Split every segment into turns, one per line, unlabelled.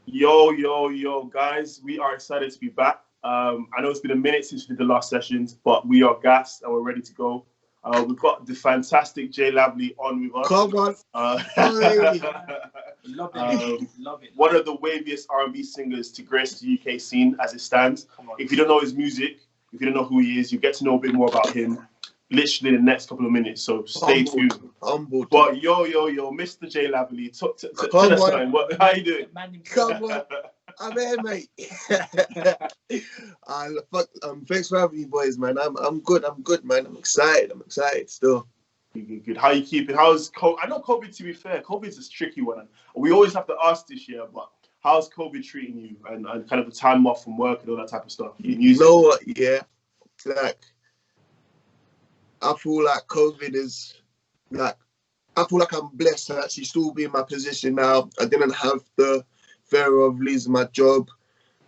Yo, yo, yo, guys, we are excited to be back. I know it's been a minute since we did the last sessions, but we are gassed and we're ready to go. We've got the fantastic Jay Lavely on with us.
Come on.
Hey.
Love it. Love it.
One of the waviest R&B singers to grace the UK scene as it stands. If you don't know his music, if you don't know who he is, you get to know a bit more about him literally in the next couple of minutes. So stay tuned.
Humbled.
But yo, Mr. J Lavely, tell us something. How you doing?
Come on. I'm here, mate. Thanks for having me, boys, man. I'm good, man. I'm excited still.
Good. How you keeping? How's COVID? I know COVID, to be fair, COVID's a tricky one. We always have to ask this year, but how's COVID treating you and kind of the time off from work and all that type of stuff?
You know what? Yeah. Like, I feel like COVID is like, I feel like I'm blessed to actually still be in my position now. I didn't have the fear of losing my job.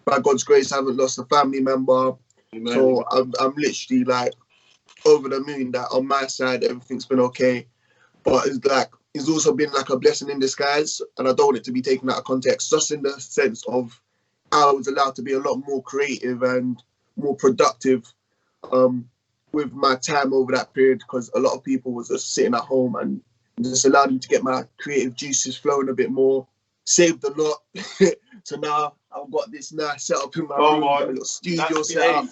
By God's grace, I haven't lost a family member. Amen. So I'm literally like over the moon that on my side everything's been okay. But it's also been like a blessing in disguise, and I don't want it to be taken out of context, just in the sense of I was allowed to be a lot more creative and more productive with my time over that period, because a lot of people was just sitting at home, and just allowed me to get my creative juices flowing a bit more. Saved a lot. So now I've got this nice setup in my room, a little studio setup.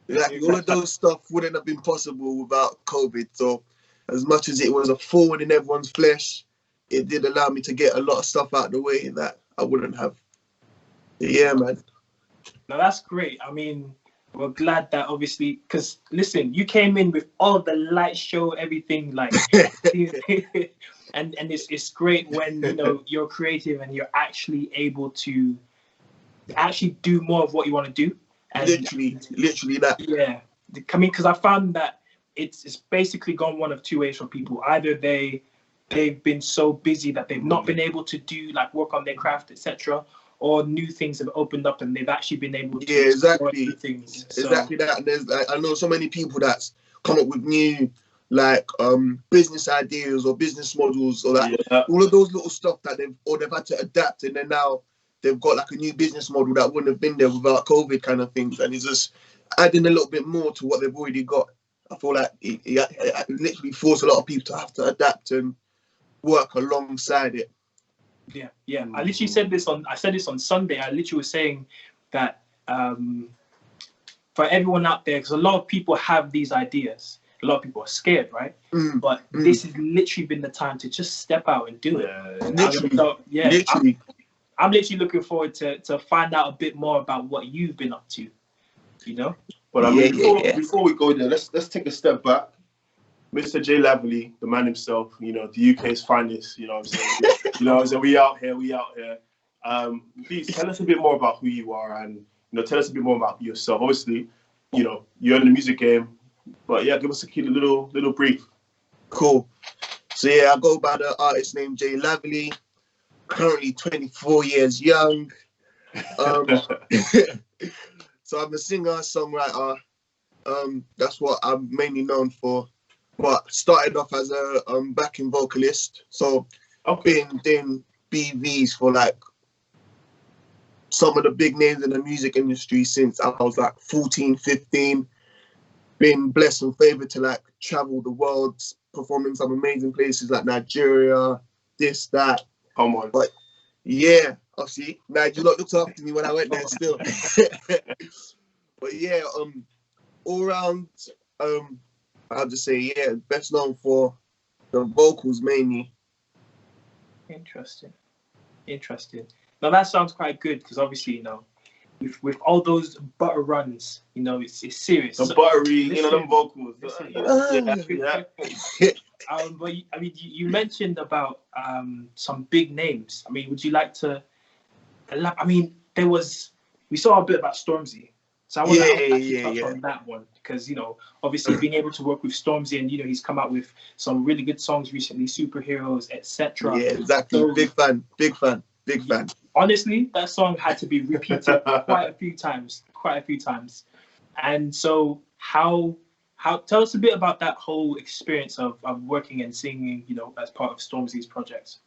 Like, all of those stuff wouldn't have been possible without COVID. So as much as it was a thorn in everyone's flesh, it did allow me to get a lot of stuff out of the way that I wouldn't have. Yeah, man.
Now that's great. I mean, we're glad that obviously, because listen, you came in with all the light show, everything like, and it's great when you're creative and you're actually able to actually do more of what you want to do. And
literally that.
Yeah, I mean, because I found that it's basically gone one of two ways for people. Either they've been so busy that they've not been able to do like work on their craft, etc., or new things have opened up and they've actually been able to explore new things.
Exactly that. And there's I know so many people that's come up with new business ideas or business models or all of those little stuff that they've had to adapt, and then now they've got like a new business model that wouldn't have been there without COVID kind of things, and it's just adding a little bit more to what they've already got. I feel like it literally forced a lot of people to have to adapt and work alongside it.
Yeah. I literally said this on Sunday. I literally was saying that for everyone out there, because a lot of people have these ideas. A lot of people are scared, right? But this has literally been the time to just step out and do it.
Literally.
I'm literally looking forward to find out a bit more about what you've been up to,
But I mean, before we go there, let's take a step back. Mr. J Lavely, the man himself, the UK's finest, you know what I'm saying? We out here. Please tell us a bit more about who you are, and tell us a bit more about yourself. Obviously, you're in the music game, but yeah, give us a little brief.
Cool. So yeah, I go by the artist name Jay Lavely. Currently 24 years young. So I'm a singer, songwriter. That's what I'm mainly known for. But started off as a backing vocalist. So I've been doing BVs for like some of the big names in the music industry since I was like 14, 15. Been blessed and favored to like travel the world, performing some amazing places like Nigeria, this, that.
Come on.
But yeah, obviously, you lot looked after me when I went there still. But yeah, all around, I'll just say, yeah, best known for the vocals mainly.
Interesting. Now that sounds quite good, because obviously, with all those butter runs, it's serious.
The buttery, them vocals.
But I mean, you mentioned about some big names. I mean, would you like to? I mean, we saw a bit about Stormzy, so I want to touch on that one, because obviously being able to work with Stormzy, and he's come out with some really good songs recently, Superheroes, etc.
Yeah, exactly. So, big fan.
Honestly, that song had to be repeated quite a few times. And so, how tell us a bit about that whole experience of working and singing, as part of Stormzy's projects.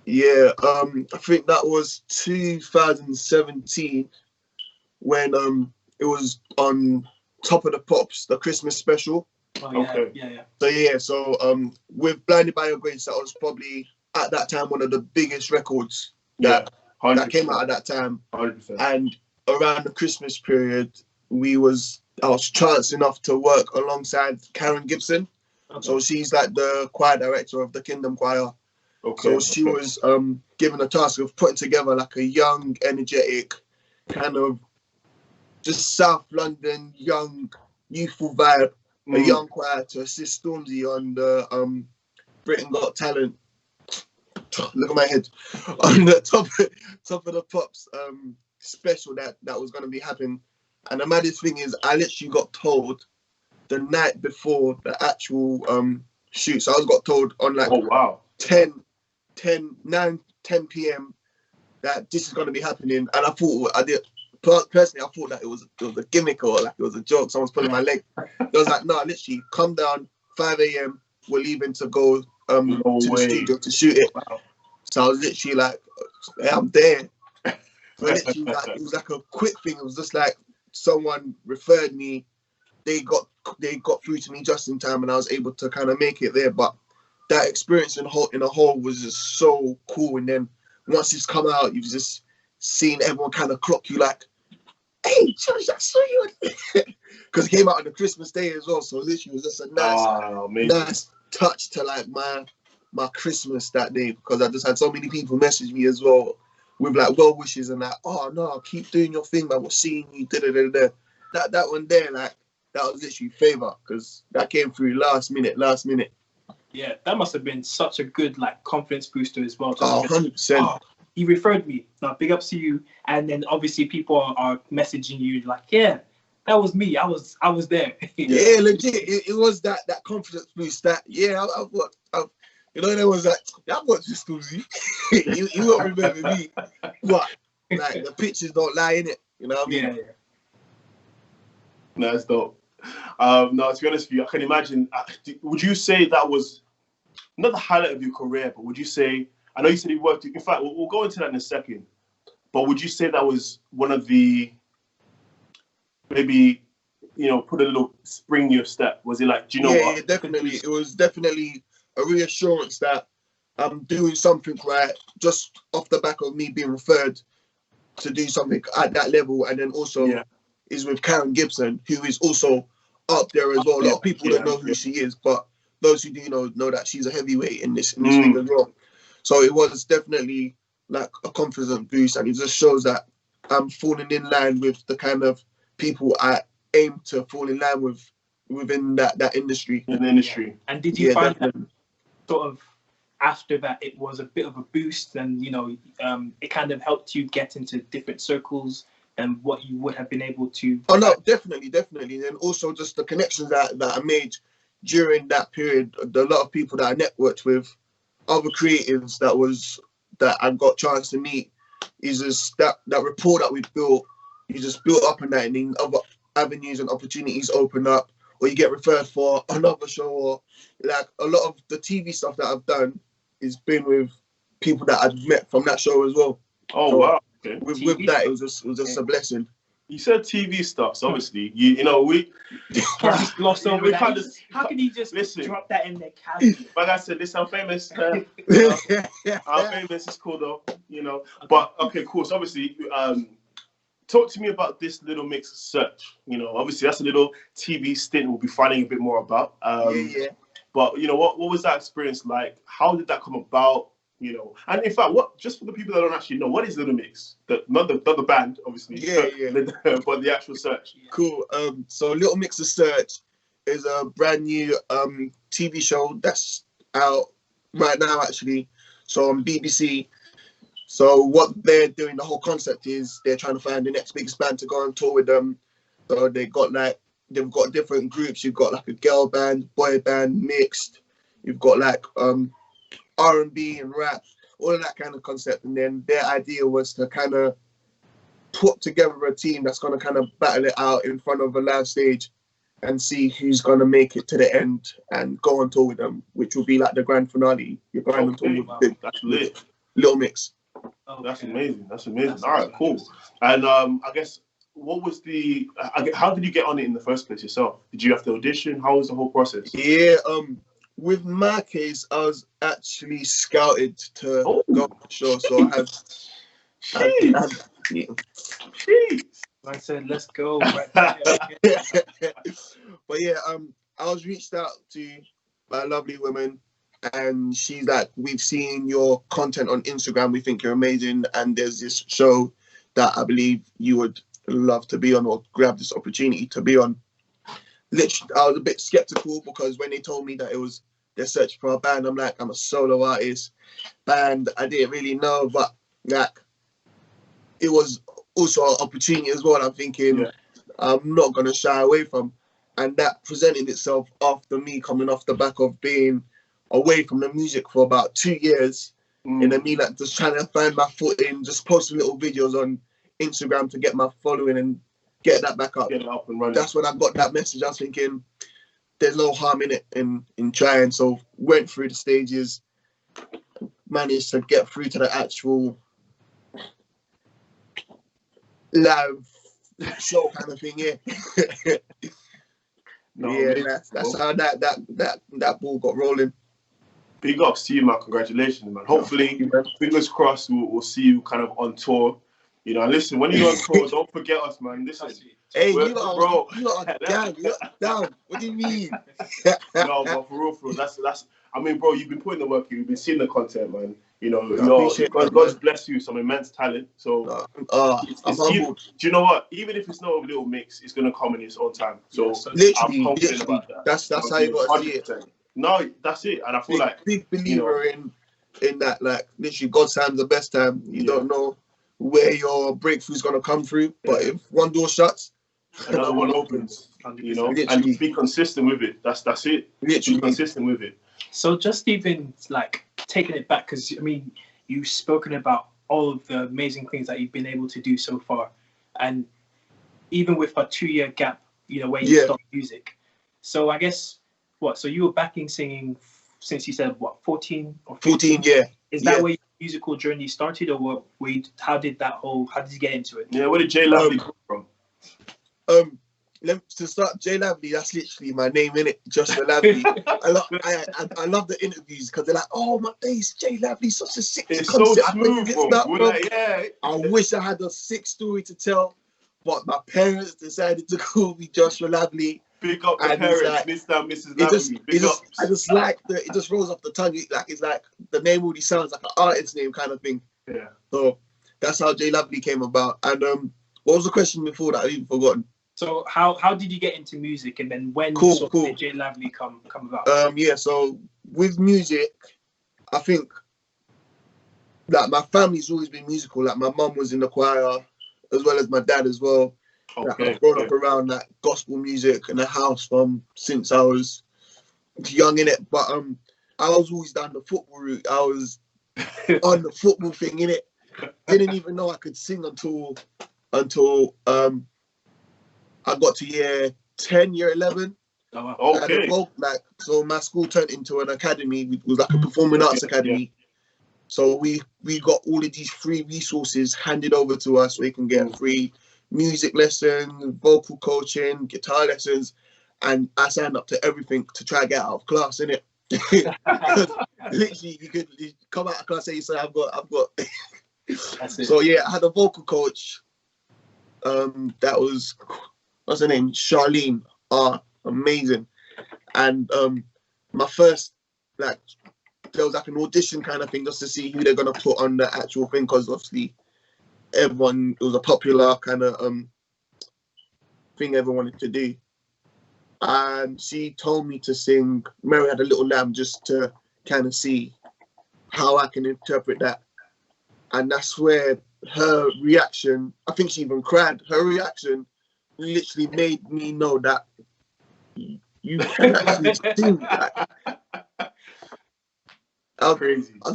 Yeah, I think that was 2017 when it was on Top of the Pops, the Christmas special.
Oh yeah, okay. Yeah.
So with Blinded by Your Grace, that was probably at that time one of the biggest records that came out at that time.
100%.
And around the Christmas period, I was chance enough to work alongside Karen Gibson. Okay. So she's like the choir director of the Kingdom Choir. Okay. So she was given the task of putting together like a young, energetic, kind of just South London, young, youthful vibe, a young choir to assist Stormzy on the Britain Got Talent. Look at my head. On the top of the Pops special that was going to be happening. And the maddest thing is, I literally got told the night before the actual shoot. So I got told on like 9, 10 p.m. that this is going to be happening. And I thought, personally, I thought that it was a gimmick or like it was a joke. Someone's pulling my leg. I was like, no, literally, come down, 5 a.m. We're leaving to go to the studio to shoot it. Wow. So I was literally like, hey, I'm there. So literally, like, it was like a quick thing. It was just like someone referred me. They got through to me just in time, and I was able to kind of make it there. But that experience in a whole was just so cool. And then once it's come out, you've just seen everyone kind of clock you like, hey, Josh, I saw you. Because it came out on the Christmas day as well. So literally, it was just a nice touch to like my Christmas that day, because I just had so many people message me as well with like well wishes and like, oh no, keep doing your thing, man. We're seeing you. That one there, like, that was literally favour, because that came through last minute.
Yeah, that must have been such a good like confidence booster as well.
100%.
He referred me. Now, big ups to you. And then obviously people are messaging you like, yeah, that was me. I was there.
Yeah, legit. It was that confidence boost. That you know, there was like, I've got just Stormzy. you won't remember me. But like the pictures don't lie, in it. You know what I mean?
Yeah.
No, that's dope. No, to be honest with you, I can imagine. Would you say that was not the highlight of your career, but would you say? I know you said you worked. In fact, we'll go into that in a second. But would you say that was one of the, maybe, you know, put a little spring in your step? Was it like, do you know what?
Yeah, definitely. It was definitely a reassurance that I'm doing something right, just off the back of me being referred to do something at that level. And then also is with Karen Gibson, who is also up there as well. A lot of people don't know who she is, but those who do know that she's a heavyweight in this thing as well. So it was definitely like a confidence boost, and it just shows that I'm falling in line with the kind of people I aim to fall in line with within that industry.
In the industry.
And did you find that sort of after that it was a bit of a boost, and you know, it kind of helped you get into different circles and what you would have been able to?
Oh no, definitely. And also just the connections that I made during that period. A lot of people that I networked with, other creatives that I got a chance to meet, is just that rapport that we built. You just built up on that, and then other avenues and opportunities open up, or you get referred for another show, or like a lot of the TV stuff that I've done is been with people that I've met from that show as well.
Oh, so wow. Okay.
With that, it was just a blessing.
You said TV stuff, so obviously you know we
just glossed over that. How can you just drop that in there casually?
Like I said, listen, I'm famous. I'm famous. It's cool though, you know. But okay, cool. So obviously, talk to me about this Little Mix search. You know, obviously that's a little TV stint we'll be finding a bit more about. But you know, what was that experience like? How did that come about? You know, and in fact, just for the people that don't actually know, what is Little Mix? Not the band, obviously. But the actual search.
Cool. So Little Mix's Search is a brand new TV show that's out right now, actually. So on BBC. So what they're doing, the whole concept is they're trying to find the next biggest band to go on tour with them. So they've got different groups. You've got like a girl band, boy band, mixed. You've got like R&B and rap, all of that kind of concept. And then their idea was to kind of put together a team that's going to kind of battle it out in front of a live stage and see who's going to make it to the end and go on tour with them, which will be like the grand finale. You're going on tour with Little Mix.
Okay.
That's amazing. That's amazing.
That's
All right, cool.
interesting.
And I guess what was how did you get on it in the first place yourself? Did you have to audition? How was the whole process?
Yeah, with my case, I was actually scouted to
Oh,
go on the show, so I had yeah.
Jeez.
I said, let's go. Right there.
But yeah, I was reached out to by a lovely woman, and she's like, "We've seen your content on Instagram. We think you're amazing, and there's this show that I believe you would love to be on or grab this opportunity to be on." Literally, I was a bit skeptical because when they told me that they're searching for a band, I'm like, I'm a solo artist, band. I didn't really know, but like, it was also an opportunity as well. I'm thinking, I'm not gonna shy away from, and that presented itself after me coming off the back of being away from the music for about 2 years, and then me like just trying to find my footing, just posting little videos on Instagram to get my following and get that back up.
Get it up and running.
That's when I got that message. I was thinking, there's no harm in it in trying. So went through the stages, managed to get through to the actual live show kind of thing. Yeah. That's how that ball got rolling.
Big ups to you, man. Congratulations, man. Hopefully, fingers crossed, we'll see you kind of on tour. You know, and listen, when you're on tour, don't forget us, man. Listen,
hey,
bro,
you are down. What do you mean?
No, but for real, that's. I mean, bro, you've been putting the work in. You've been seeing the content, man. You know, God's blessed you with some immense talent. So,
I'm humbled.
do you know what? Even if it's not a little mix, it's gonna come in its own time. So,
literally,
I'm confident about that.
That's how you got to see it.
No, that's it. And I feel
big believer in that. Like, literally, God's time's the best time. You don't know where your breakthrough's gonna come through, but if one door shuts,
another one opens. 100%. You know,
literally.
And be consistent with it. That's it.
Literally.
Be consistent with it.
So just even like taking it back, because I mean, you've spoken about all of the amazing things that you've been able to do so far, and even with a 2-year gap, you know, where you stopped music. So I guess so you were backing singing since you said 14 or 15?
14, yeah.
Is that where your musical journey started, or how did you get into it?
Yeah, where did Jay Lovely come from?
To start, Jay Lavely, that's literally my name, innit? Joshua Lavely. I love the interviews because they're like, "Oh my days, Jay Lavely, such a sick concept."
So smooth, bro.
I wish I had a sick story to tell, but my parents decided to call me Joshua Lavely.
Pick up the parents, like, Mr. and Mrs. Lavely.
I just like it just rolls off the tongue. It's like the name already sounds like an artist name kind of thing.
Yeah.
So that's how Jay Lavely came about. And what was the question before that? I've even forgotten.
So how did you get into music, and then when did Jay Lavely come about?
So with music, I think that my family's always been musical. Like my mum was in the choir, as well as my dad as well. I've grown up around that gospel music in the house since I was young in it. But I was always down the football route. I was on the football thing in it. Didn't even know I could sing until I got to year 10, year 11.
Oh, wow. Okay.
So my school turned into an academy. It was like a performing arts academy. Yeah. So we got all of these free resources handed over to us, so we can get free music lessons, vocal coaching, guitar lessons, and I signed up to everything to try to get out of class, innit? Literally, you come out of class and you say, I've got. So yeah, I had a vocal coach. That was, what's her name? Charlene. Amazing. And my first, there was like an audition kind of thing just to see who they're gonna put on the actual thing, because obviously it was a popular kind of thing everyone wanted to do. And she told me to sing Mary Had a Little Lamb, just to kind of see how I can interpret that. And that's where her reaction, I think she even cried, her reaction literally made me know that you can actually sing that.
Crazy.
I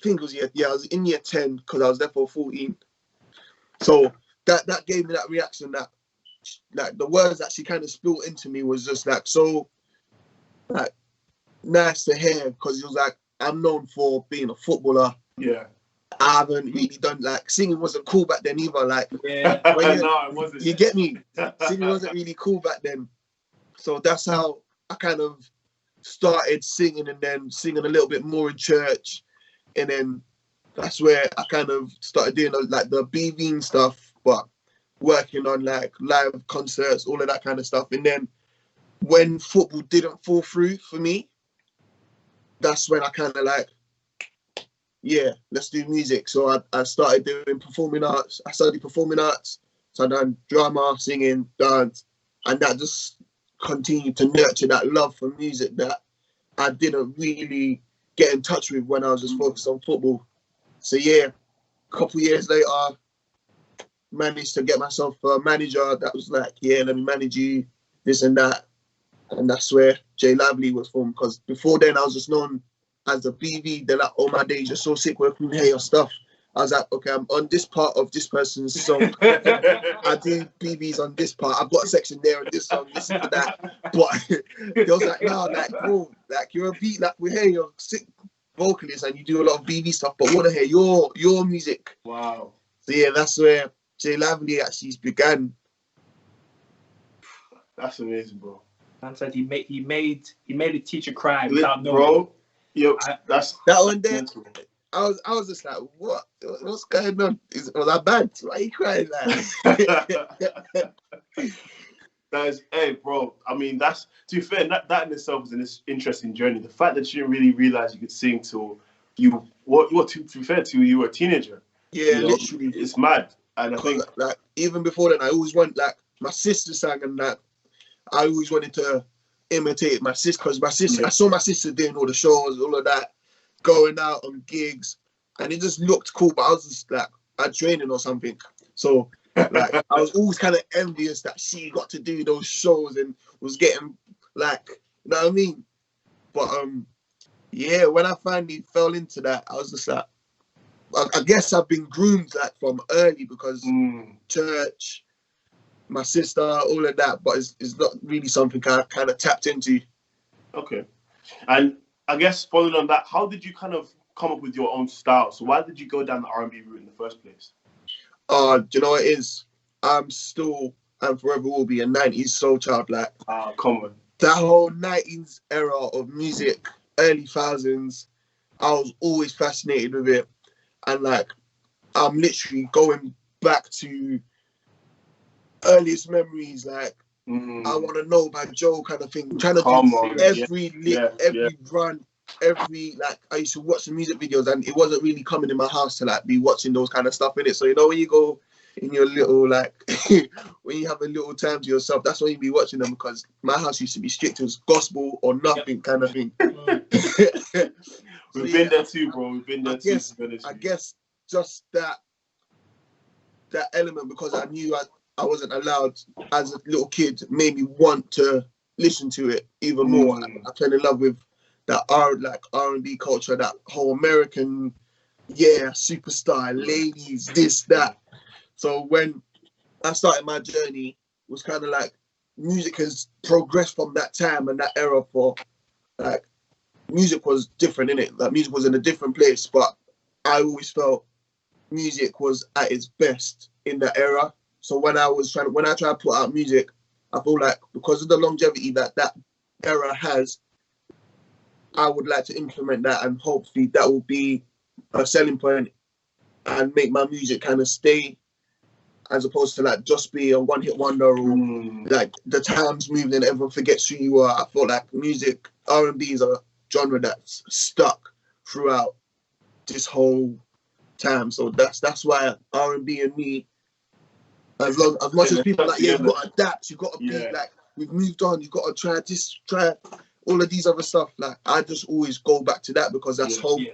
think it was I was in year 10 because I was there for 14. So that gave me that reaction, that like the words that she kind of spilled into me was just like so like nice to hear, because it was like, I'm known for being a footballer.
Yeah.
I haven't really done, like, singing wasn't cool back then either. Like,
Yeah.
No, it wasn't.
You get me? Singing wasn't really cool back then. So that's how I kind of started singing, and then singing a little bit more in church. And then that's where I kind of started doing like the BV stuff, but working on like live concerts, all of that kind of stuff. And then when football didn't fall through for me, that's when I kind of like, yeah, let's do music. So I started doing performing arts. I studied performing arts. So I done drama, singing, dance, and that just continued to nurture that love for music that I didn't really get in touch with when I was just focused on football. So yeah, a couple of years later, managed to get myself a manager that was like, yeah, let me manage you, this and that. And that's where J Lively was formed. Because before then, I was just known as a BV. They're like, oh my days, you're so sick, where can we hear your stuff? I was like, okay, I'm on this part of this person's song. I do BVs on this part. I've got a section there on this song, this and that. But they was like, no, like, bro, like, you're a beat, like, we hear you're sick vocalist and you do a lot of BV stuff, but we want to hear your music.
Wow.
So yeah, that's where J Lively actually began.
That's amazing, bro.
Man said he made a teacher cry without knowing.
Bro, yo, that's
that one there.
mental.
I was just like, what's going on? Was I bad? Why are you crying like?
That is, hey, bro. I mean, that's, to be fair, that in itself is an interesting journey. The fact that you didn't really realize you could sing till you, to be fair to you were a teenager.
Yeah,
you know,
literally,
it's mad. And I think,
like, even before then, I always want, like, my sister sang, and that I always wanted to imitate my sister, because my sister, I saw my sister doing all the shows, all of that, going out on gigs, and it just looked cool. But I was just like, I'm training or something. So like, I was always kind of envious that she got to do those shows and was getting, like, you know what I mean? But yeah, when I finally fell into that, I was just like, I guess I've been groomed like from early, because church, my sister, all of that, but it's not really something I kind of tapped into.
Okay. And I guess following on that, how did you kind of come up with your own style? So why did you go down the R&B route in the first place?
Do you know what it is? I'm still and forever will be a 90s soul child. Like,
come on.
That whole 90s era of music, early thousands, I was always fascinated with it. And like, I'm literally going back to earliest memories, like, I Want to Know by Joe kind of thing. Trying to do every lick, every run, every, like, I used to watch the music videos, and it wasn't really coming in my house to like be watching those kind of stuff in it. So, you know, when you go in your little, like, when you have a little time to yourself, that's when you be watching them, because my house used to be strict. It was gospel or nothing kind of thing.
We've been there too, bro. We've been there too.
I guess just that element, because I knew I wasn't allowed as a little kid, made me want to listen to it even more. I fell in love with that R&B culture, that whole American, superstar, ladies, this, that. So when I started my journey, it was kind of like music has progressed from that time and that era. For like, music was different, innit? Like, music was in a different place, but I always felt music was at its best in that era. So when I try to put out music, I feel like because of the longevity that era has, I would like to implement that, and hopefully that will be a selling point and make my music kind of stay, as opposed to like just be a one-hit wonder, or like the times move and everyone forgets who you are. I feel like music, R&B is a genre that's stuck throughout this whole time. So that's why R&B and me, as much as people are like, you've got to adapt, you've got to be like, we've moved on, you've got to try all of these other stuff. Like, I just always go back to that, because that's home.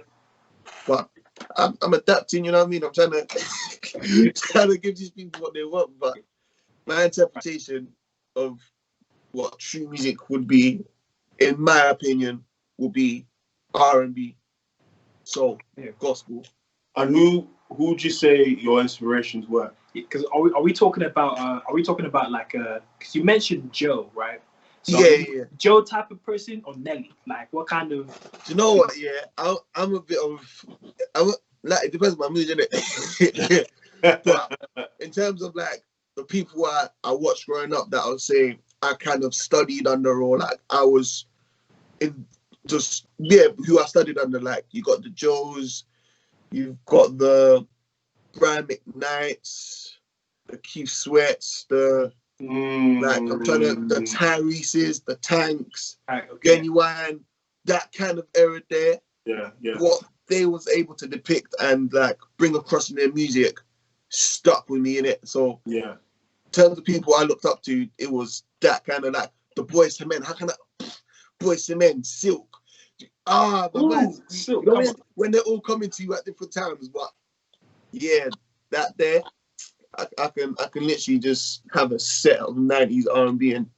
But I'm adapting, you know what I mean? I'm trying to give these people what they want, but my interpretation of what true music would be, in my opinion, would be R&B, soul, gospel.
And who would you say your inspirations were?
Because are we talking about like because you mentioned Joe, right? So Joe type of person, or Nelly? Like, what kind of?
Do you know what? Yeah, I'm a bit of. like it depends on my mood, innit? But in terms of like the people I watched growing up, that I would say I kind of studied under, or like I was in just who I studied under. Like you got the Joes, you've got the Brian McKnights, the Keith Sweats, the like I'm trying to the Tyrese's, the Tanks, Genuine, that kind of era there.
Yeah.
What they was able to depict and like bring across in their music stuck with me in it. So
yeah,
in terms of people I looked up to, it was that kind of like the Boys to Men. How can I Boys to Men, Silk.
Silk,
you know when they're all coming to you at different times, but yeah, that there. I can literally just have a set of 90s R&B and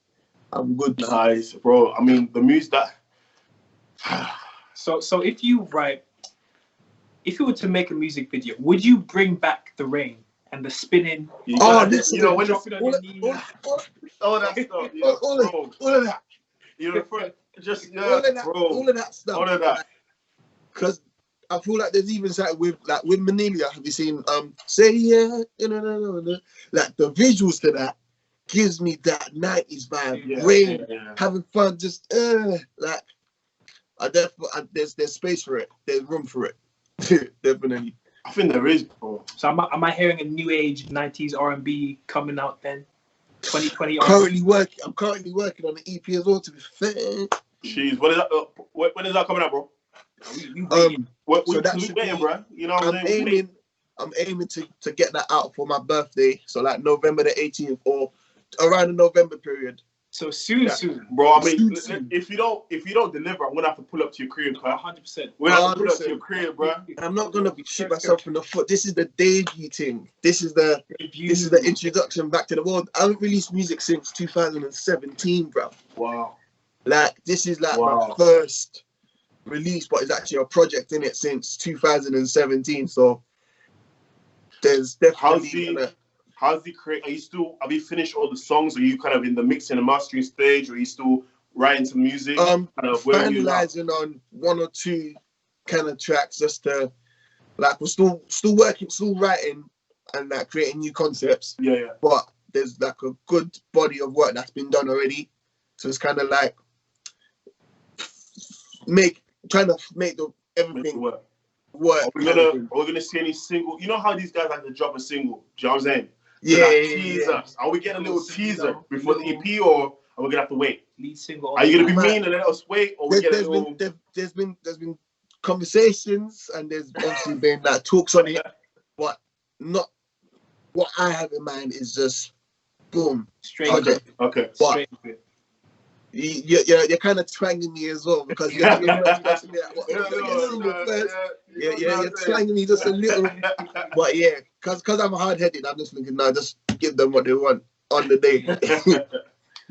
I'm good.
Nice, bro. I mean, the music that.
So if you were to make a music video, would you bring back the rain and the spinning?
Listen,
you know, when
dropping on your knees.
All that stuff, yeah,
all of that.
You know, just
all of that,
bro.
all of that stuff.
All of that.
Because I feel like there's even something with Manelia. Have you seen Say Yeah? Like the visuals to that gives me that 90s vibe. Rain, having fun, just like there's space for it. There's room for it. Definitely.
I think there is, bro.
So am I hearing a new age 90s R&B coming out then? 2020
I'm currently working on an EP as well, to be fair.
Jeez, when is that coming out, bro?
So that should
waiting, bro. You know what
I'm aiming to get that out for my birthday. So like November the 18th or around the November period.
So soon,
bro. I mean, if you don't deliver, I'm gonna have to pull up to your crib,
100%.
We're gonna have to pull up to your crib, bro.
I'm not gonna shoot myself in the foot. This is the debut thing. This is the introduction back to the world. I haven't released music since 2017, bro.
Wow.
Like this is like my first release, but it's actually a project in it since 2017. So there's definitely.
How's the create? Have you finished all the songs? Are you kind of in the mixing and mastering stage, or are you still writing some music?
Finalizing on one or two kind of tracks, just to like we're still working, still writing, and like creating new concepts.
Yeah.
But there's like a good body of work that's been done already, so it's kind of like trying to make everything work.
Are we gonna see any single? You know how these guys like to drop a single? Do you know what I'm saying?
Yeah.
Are we getting a little teaser before the EP, or are we gonna have to wait?
Lead single.
Are you gonna be mean and let us wait, or
there's been conversations and there's obviously been like talks on it, but not what I have in mind is just boom
straight.
Okay.
Straight.
You're kind of twanging me as well because you're twanging me just a little, but yeah, because I'm hard-headed, I'm just thinking, no, just give them what they want on the day.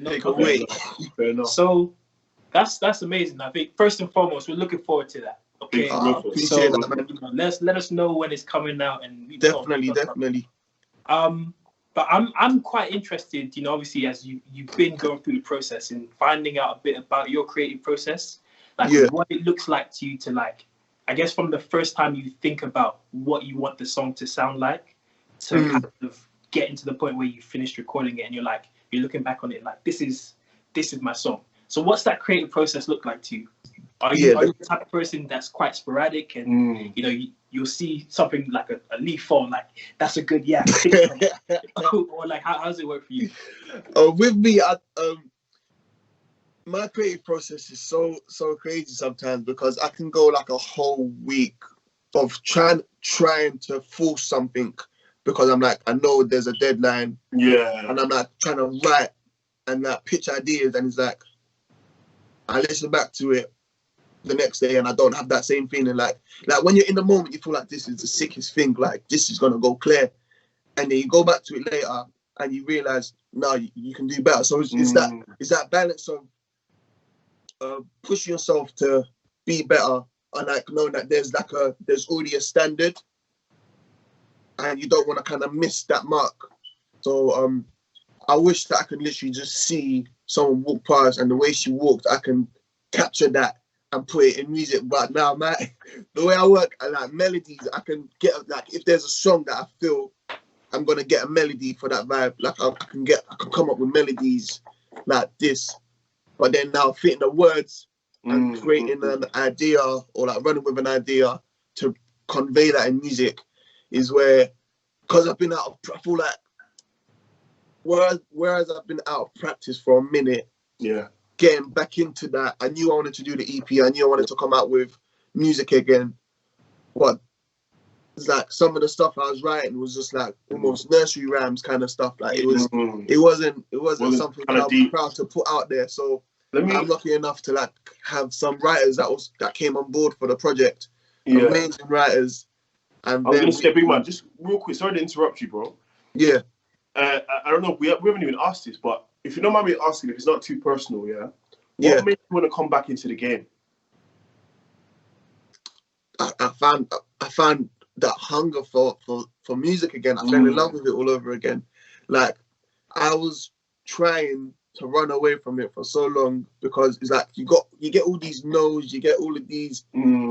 Take away.
Fair enough.
So that's amazing. I think first and foremost, we're looking forward to that. Okay,
appreciate that, man.
Let us know when it's coming out, and
definitely.
But I'm quite interested, you know, obviously as you've been going through the process and finding out a bit about your creative process, like what it looks like to you to like, I guess from the first time you think about what you want the song to sound like, to kind of getting to the point where you finished recording it and you're looking back on it like this is my song. So what's that creative process look like to you? Are you the type of person that's quite sporadic and you know you'll see something like a leaf fall, like that's a good or like how does it work for you?
With me, my creative process is so crazy sometimes because I can go like a whole week of trying to force something because I'm like I know there's a deadline, and I'm like trying to write and like pitch ideas, and it's like I listen back to it the next day and I don't have that same feeling. Like when you're in the moment, you feel like this is the sickest thing, like this is gonna go clear, and then you go back to it later and you realize no, you can do better. So it's that balance of pushing yourself to be better and like knowing that there's already a standard and you don't want to kind of miss that mark. So I wish that I could literally just see someone walk past and the way she walked, I can capture that and put it in music. But now, the way I work, I like melodies. I can get like if there's a song that I feel I'm gonna get a melody for that vibe. Like I can come up with melodies like this. But then now fitting the words and creating an idea or like running with an idea to convey that in music is where, because I've been I feel like whereas I've been out of practice for a minute, getting back into that, I knew I wanted to do the EP. I knew I wanted to come out with music again. But it's like some of the stuff I was writing was just like almost nursery rhymes kind of stuff. Like it wasn't something I was proud to put out there. So I'm lucky enough to like have some writers that came on board for the project. Amazing writers. And
I was gonna say, big man, just real quick. Sorry to interrupt you, bro.
Yeah.
I don't know. We haven't even asked this, but if you don't mind me asking, if it's not too personal, what made you want to come back into the game?
I found that hunger for music again. I fell in love with it all over again. Like I was trying to run away from it for so long because it's like you get all these no's, you get all of these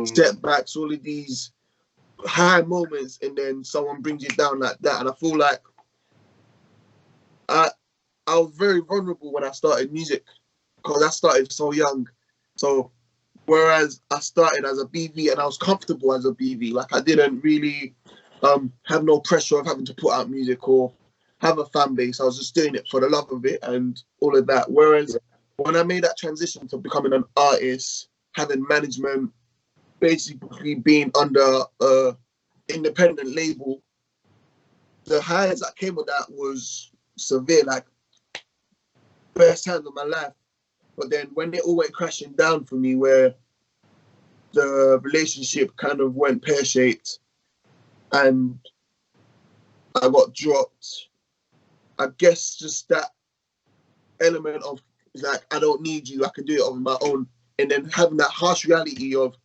setbacks, all of these high moments, and then someone brings you down like that. And I feel like I was very vulnerable when I started music because I started so young. So whereas I started as a BV and I was comfortable as a BV, like I didn't really have no pressure of having to put out music or have a fan base. I was just doing it for the love of it and all of that. Whereas when I made that transition to becoming an artist, having management, basically being under an independent label, the highs that came with that was severe, like best times of my life. But then when it all went crashing down for me, where the relationship kind of went pear-shaped and I got dropped, I guess just that element of like, I don't need you, I can do it on my own. And then having that harsh reality of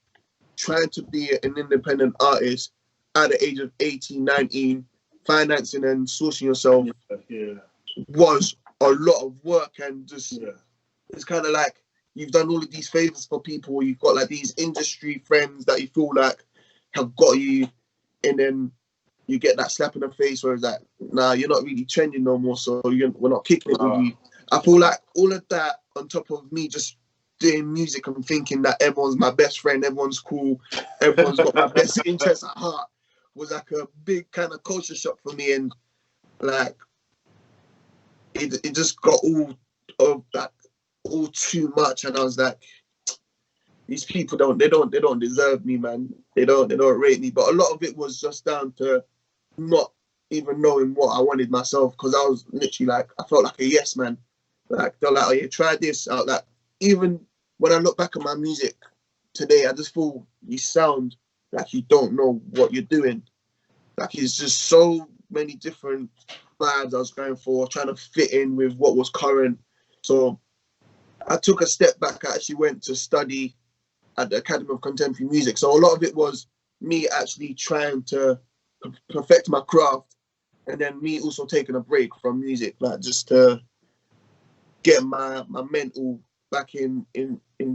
trying to be an independent artist at the age of 18, 19, financing and sourcing yourself was a lot of work. And just it's kind of like you've done all of these favors for people. You've got like these industry friends that you feel like have got you, and then you get that slap in the face where it's like, nah, you're not really trending no more, so we're not kicking it with you. I feel like all of that on top of me just doing music and thinking that everyone's my best friend, everyone's cool, everyone's got my best interests at heart was like a big kind of culture shock for me. And like it just got all too much, and I was like, these people don't deserve me, man. They don't rate me. But a lot of it was just down to not even knowing what I wanted myself, because I was literally like, I felt like a yes man. Like they're like, oh yeah, try this out. Like even when I look back at my music today, I just feel you sound like you don't know what you're doing. Like it's just so many different vibes I was going for, trying to fit in with what was current. So I took a step back. I actually went to study at the Academy of Contemporary Music. So a lot of it was me actually trying to perfect my craft, and then me also taking a break from music, like just to get my mental back in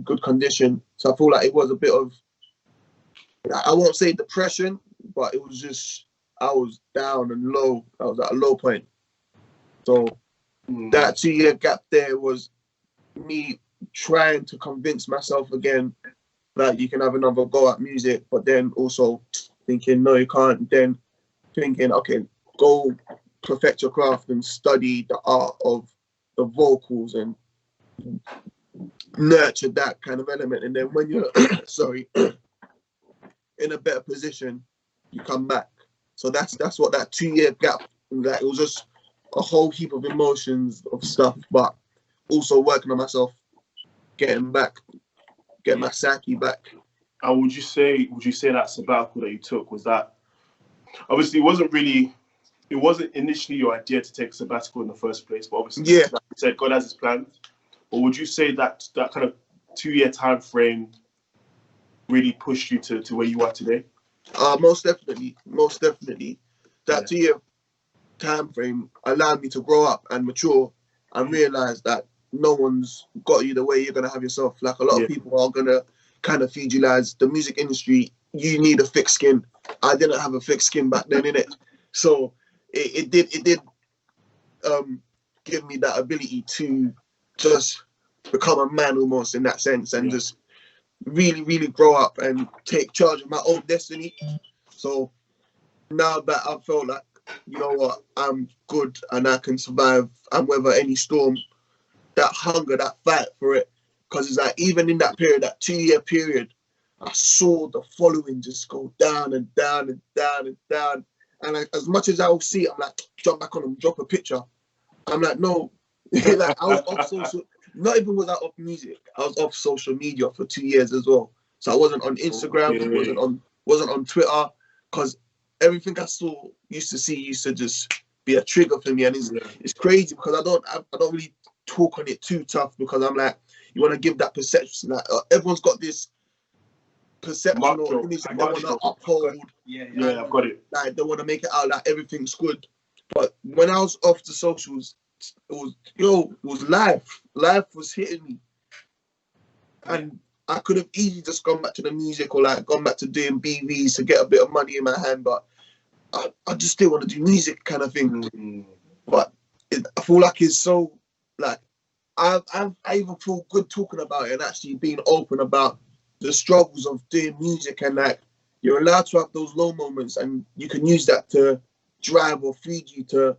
good condition. So I feel like it was a bit of, I won't say depression, but it was just, I was down and low. I was at a low point. So that 2-year gap there was me trying to convince myself again that you can have another go at music, but then also thinking, no, you can't. Then thinking, okay, go perfect your craft and study the art of the vocals and nurture that kind of element. And then when you're, in a better position, you come back. So that's what that 2-year gap, like it was just a whole heap of emotions of stuff, but also working on myself, getting my psyche back.
And would you say that sabbatical that you took, was that, obviously it wasn't initially your idea to take a sabbatical in the first place, but obviously like you said, God has his plans. Or would you say that kind of 2-year time frame really pushed you to where you are today?
Most definitely. That 2-year time frame allowed me to grow up and mature and realize that no one's got you the way you're gonna have yourself. Like a lot of people are gonna kind of feed you lads. The music industry, you need a thick skin. I didn't have a thick skin back then, innit? So it did give me that ability to just become a man almost in that sense, and just really, really grow up and take charge of my own destiny. So now that I felt like, you know what, I'm good and I can survive and weather any storm, that hunger, that fight for it, because it's like, even in that period, that 2-year period, I saw the following just go down and down and down and down. And like, as much as I will see it, I'm like, jump back on them, drop a picture. I'm like, no. Like, I was off social, not even was I off music, I was off social media for 2 years as well. So I wasn't on Instagram, wasn't on Twitter, because everything I used to just be a trigger for me. And it's crazy because I don't really talk on it too tough, because I'm like, you want to give that perception. Like, everyone's got this perception or image they want to uphold.
I've got it.
Like, they want to make it out like everything's good. But when I was off the socials, it was life. Life was hitting me. And I could have easily just gone back to the music, or like gone back to doing BVs to get a bit of money in my hand, but I just still want to do music kind of thing. But I feel like it's so, like, I even feel good talking about it and actually being open about the struggles of doing music, and like, you're allowed to have those low moments and you can use that to drive or feed you to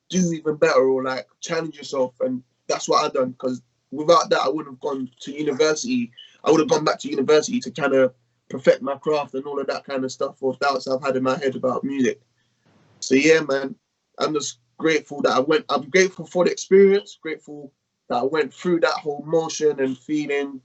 do even better, or like challenge yourself. And that's what I've done, because without that I wouldn't have gone to university. I would have gone back to university to kind of perfect my craft and all of that kind of stuff, or doubts I've had in my head about music. So yeah, man, I'm just grateful that I'm grateful for the experience, grateful that I went through that whole motion and feeling,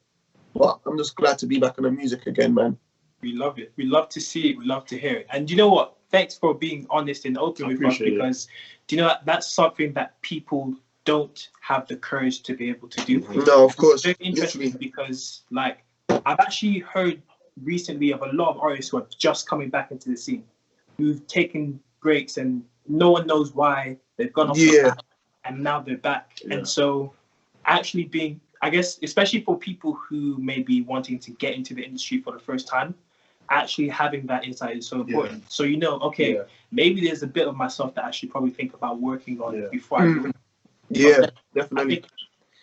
but I'm just glad to be back in the music again, man.
We love it. We love to see it. We love to hear it. And you know what? Thanks for being honest and open with us, because do you know that's something that people don't have the courage to be able to do.
No, of course.
It's very interesting because, like, I've actually heard recently of a lot of artists who are just coming back into the scene, who've taken breaks and no one knows why they've gone off the back, and now they're back. And so actually being, I guess, especially for people who may be wanting to get into the industry for the first time, actually having that insight is so important. So, you know, okay, maybe there's a bit of myself that I should probably think about working on before I go.
Yeah, definitely.
I think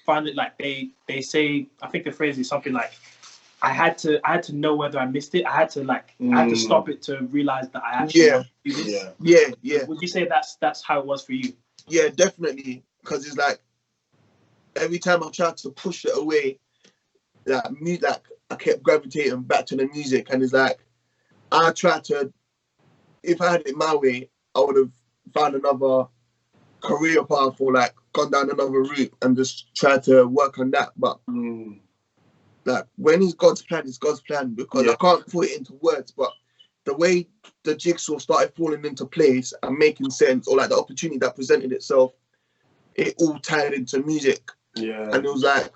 find it like they say, I think the phrase is something like, I had to know whether I missed it. I had to stop it to realize that I actually want to do this.
Yeah.
Would you say that's how it was for you?
Yeah, definitely. Because it's like, every time I tried to push it away, like I kept gravitating back to the music. And it's like, I tried to, if I had it my way, I would have found another career path, or like gone down another route and just tried to work on that. But like, when it's God's plan, it's God's plan, because I can't put it into words. But the way the jigsaw started falling into place and making sense, or like the opportunity that presented itself, it all tied into music. And it was like,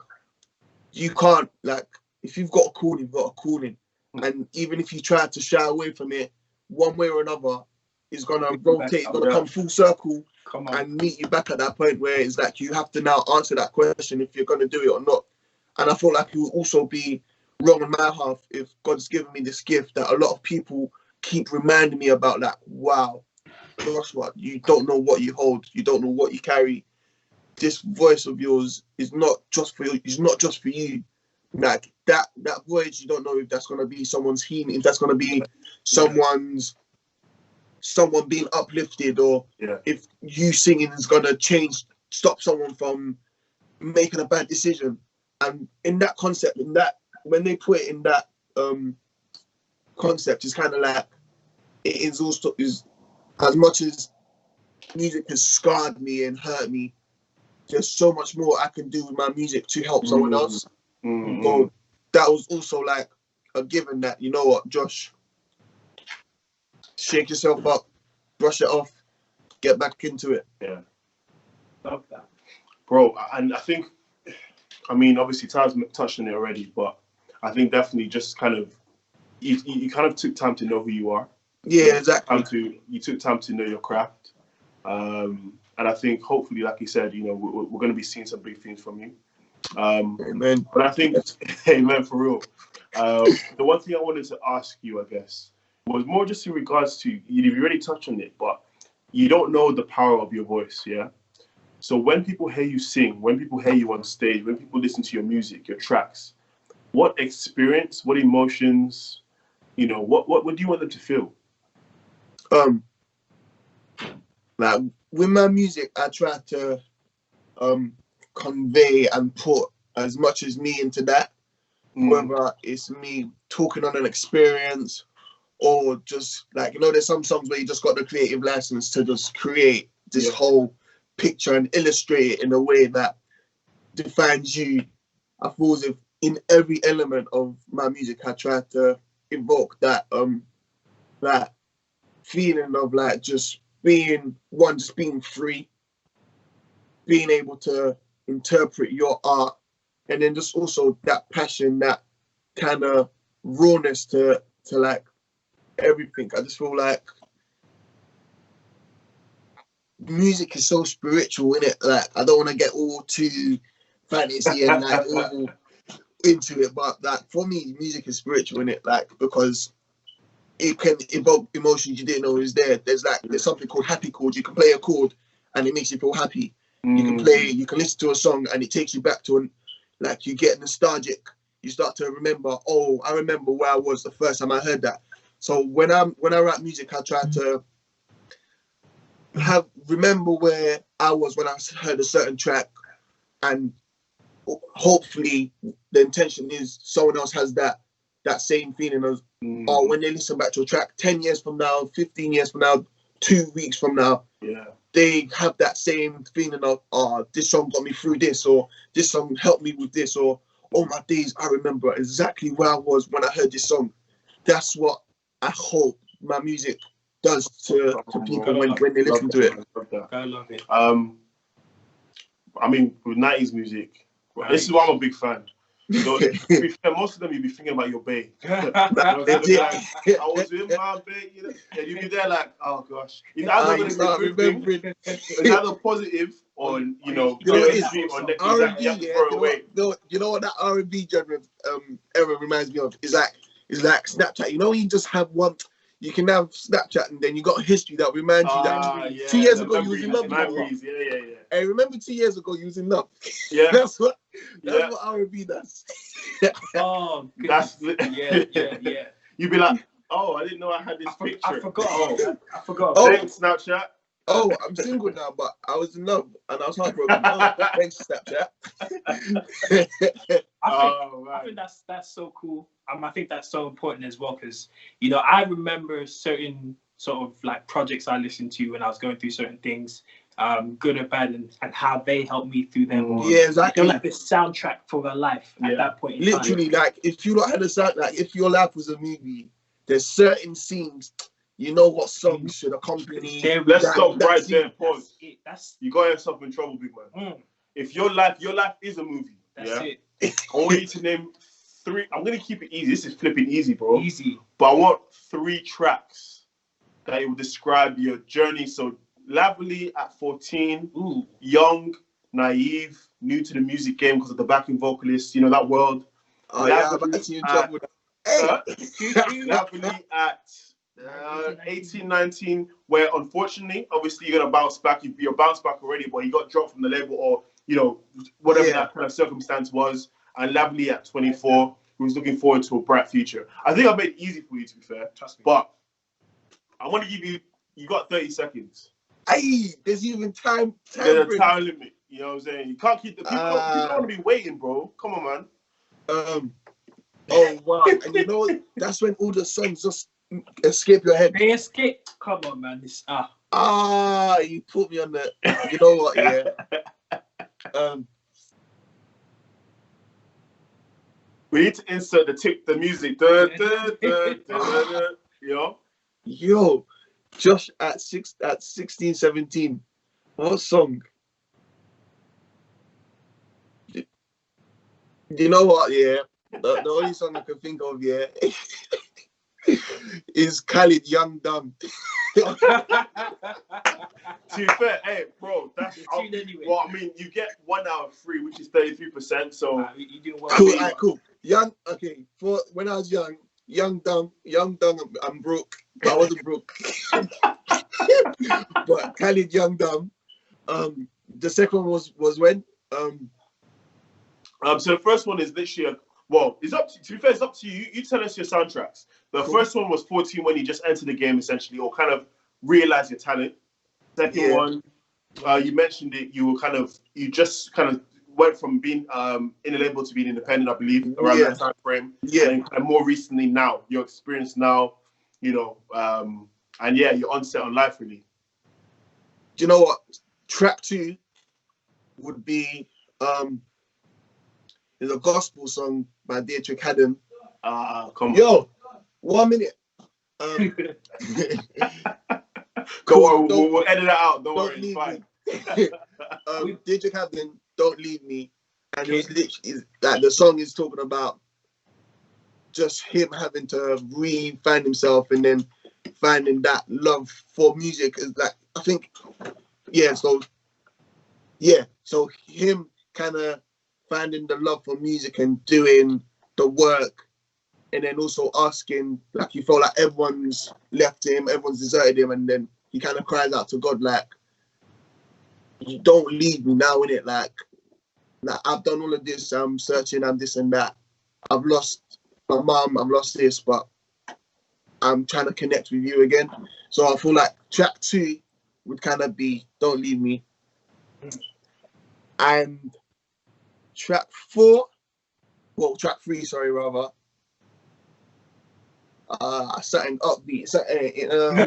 you can't, like, if you've got a calling, you've got a calling. And even if you try to shy away from it, one way or another, it's going to rotate, it's going to come full circle and meet you back at that point where it's like, you have to now answer that question if you're going to do it or not. And I feel like it would also be wrong on my half if God's given me this gift that a lot of people keep reminding me about, like, wow, Joshua, you don't know what you hold, you don't know what you carry. This voice of yours is not just for you. It's not just for you. Like, that voice, you don't know if that's gonna be someone's healing, if that's gonna be someone being uplifted, or if you singing is gonna stop someone from making a bad decision. And in that concept, when they put it in that concept, it's kind of like, it is also, is as much as music has scarred me and hurt me, there's so much more I can do with my music to help someone else. So that was also like a given that, you know what, Josh, shake yourself up, brush it off, get back into it.
Yeah.
Love that.
Bro, and I think, I mean, obviously Ty's touched on it already, but I think definitely just kind of, you kind of took time to know who you are.
Yeah, exactly.
You took time to know your craft. And I think hopefully, like you said, you know, we're going to be seeing some big things from you.
Amen.
But I think, amen, for real. The one thing I wanted to ask you, I guess, was more just in regards to, you already touched on it, but you don't know the power of your voice, yeah? So when people hear you sing, when people hear you on stage, when people listen to your music, your tracks, what experience, what emotions, what do you want them to feel?
Like with my music, I try to convey and put as much as me into that, whether it's me talking on an experience or just like, there's some songs where you just got the creative license to just create this whole picture and illustrate it in a way that defines you. I feel as if in every element of my music, I try to evoke that feeling of like just being free, being able to interpret your art, and then just also that passion, that kind of rawness to like everything. I just feel like music is so spiritual, innit? Like I don't want to get all too fantasy and like all into it, but like for me, music is spiritual, innit? Like because it can evoke emotions you didn't know was there. There's something called happy chords. You can play a chord and it makes you feel happy. You can listen to a song and it takes you back to like you get nostalgic. You start to remember, oh, I remember where I was the first time I heard that. So when I write music, I try to remember where I was when I heard a certain track, and hopefully the intention is someone else has that same feeling of, oh, when they listen back to a track 10 years from now, 15 years from now, 2 weeks from now, they have that same feeling of, oh, this song got me through this, or this song helped me with this, or all my days I remember exactly where I was when I heard this song. That's what I hope my music does to people when they listen to it.
I love it.
I mean, with 90s music, this is why I'm a big fan. So, to be fair, most of them you'll be thinking about your bae. I was with my bae, and you'll be there like, oh gosh. It's either going to be remembering. It's either positive or
R&B,
throw away.
You know what that R&B genre era reminds me of? Is like Snapchat. You know, you just have one. You can have Snapchat, and then you got a history that reminds you that 2 years ago you was in love. Hey, remember 2 years ago you was in love? Yeah, that's what R&B does.
Oh,
that's
yeah.
You'd be like, oh, I didn't know I had this picture.
I forgot. I forgot.
Thanks, Snapchat.
Oh, I'm single now, but I was in love and I was heartbroken. Oh, thanks, Snapchat.
I think that's so cool. I think that's so important as well because, I remember certain sort of like projects I listened to when I was going through certain things, good or bad, and how they helped me through them.
Yeah, exactly.
They're like the soundtrack for their life at that point in time.
Literally, like if you not had a sound, like if your life was a movie, there's certain scenes. You know what songs should accompany.
Let's stop right there. Pause. You got yourself in trouble, big man. If your life is a movie,
that's it.
I want you to name 3. I'm gonna keep it easy. This is flipping easy, bro.
Easy.
But I want 3 tracks that will describe your journey. So, Lavely at 14, young, naive, new to the music game because of the backing vocalist. You know that world.
Oh yeah, I'm actually in trouble.
Lavely at 18, 19, where unfortunately, obviously you're gonna bounce back. You're bounced back already, but you got dropped from the label, or whatever that kind of circumstance was. And Lavely at 24, who was looking forward to a bright future. I think I made it easy for you, to be fair. Trust me. But I want to give you. You got 30 seconds.
Hey, there's even time.
There's a time limit. You know what I'm saying? You can't keep the people. People don't want to be waiting, bro. Come on, man.
Oh wow! And that's when all the songs just escape your head.
They escape. Come on, man.
You put me on the. You know what? Yeah.
We need to insert the music.
Yo, Josh at 16, 17. What song? You know what? Yeah, the only song I can think of. Yeah. is Khalid Young Dumb.
To be fair, hey, bro, that's
anyway.
well. I mean, you get 1 out of 3, which is 33%. So
you doing well.
Cool, cool. Young, okay. For when I was young dumb. I'm broke, but I wasn't broke. But Khalid Young Dumb. The second one was when.
So the first one is literally well, it's up to be fair, it's up to you. You tell us your soundtracks. The first one was 14 when you just entered the game essentially, or kind of realize your talent. Second one, you mentioned it. You just kind of went from being in a label to being independent, I believe, around that time frame.
Yeah.
And more recently now, your experience now, you know, and yeah, your onset on life really.
Do you know what? Track 2 would be there's a gospel song by Dietrich Haddon.
Come on.
Yo, 1 minute.
Cool. We'll edit that out. Don't worry, it's fine.
Dietrich Haddon, Don't Leave Me. And it was literally, like, the song is talking about just him having to re-find himself and then finding that love for music. Is like, I think, so him kind of finding the love for music and doing the work, and then also asking, like, he felt like everyone's left him, everyone's deserted him, and then he kind of cries out to God, like, you don't leave me now, innit? Like I've done all of this, I'm searching, I'm this and that. I've lost my mum, I've lost this, but I'm trying to connect with you again. So I feel like track 2 would kind of be Don't Leave Me. And track 3, sorry, rather. Something upbeat, something, you know what I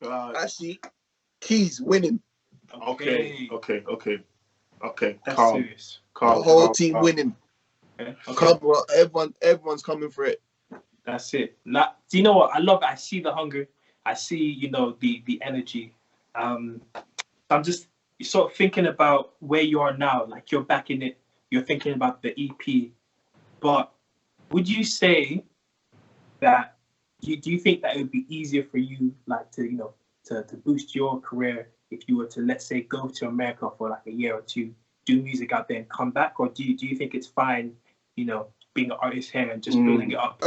mean? Actually, Keys winning.
Okay.
That's
Calm.
serious.
The whole team winning.
Okay.
Everyone's coming for it.
That's it. Now, do you know what? I love it. I see the hunger. I see, you know, the energy. I'm just sort of thinking about where you are now. Like, you're back in it. You're thinking about the EP. But would you say that do you think that it would be easier for you, like, to, you know, to boost your career if you were to, let's say, go to America for like a year or two, do music out there and come back? Or do you think it's fine, you know, being an artist here and just building it up?